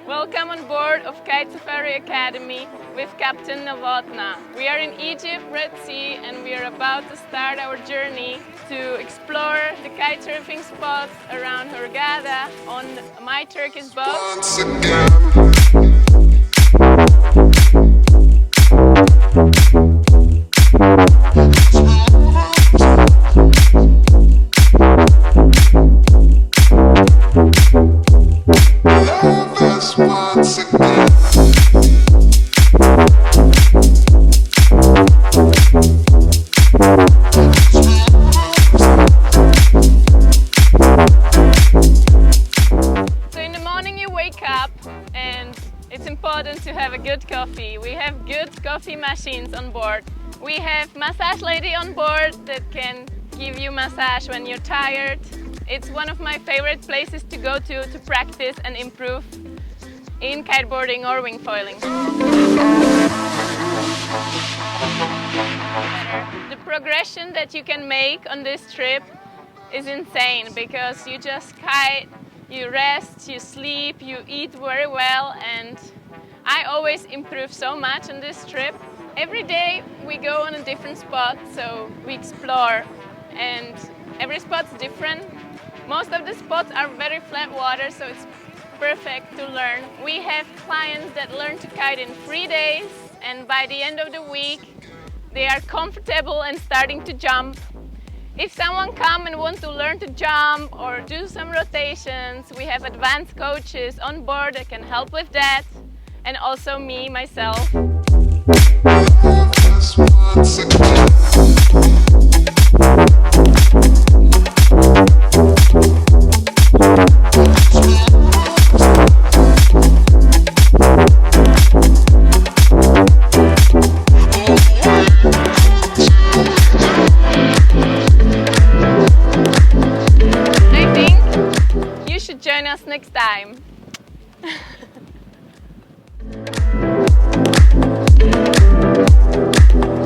Welcome on board of Kite Safari Academy with Captain Novotna. We are in Egypt, Red Sea, and we are about to start our journey to explore the kitesurfing spots around Hurghada on my Turkish boat. And it's important to have a good coffee. We have good coffee machines on board. We have massage lady on board that can give you massage when you're tired. It's one of my favorite places to go to practice and improve in kiteboarding or wingfoiling. The progression that you can make on this trip is insane because you just kite, you rest, you sleep, you eat very well, and I always improve so much on this trip. Every day we go on a different spot, so we explore, and every spot's different. Most of the spots are very flat water, so it's perfect to learn. We have clients that learn to kite in 3 days, and by the end of the week they are comfortable and starting to jump. If someone comes and wants to learn to jump or do some rotations, we have advanced coaches on board that can help with that, and also me, myself. Join us next time.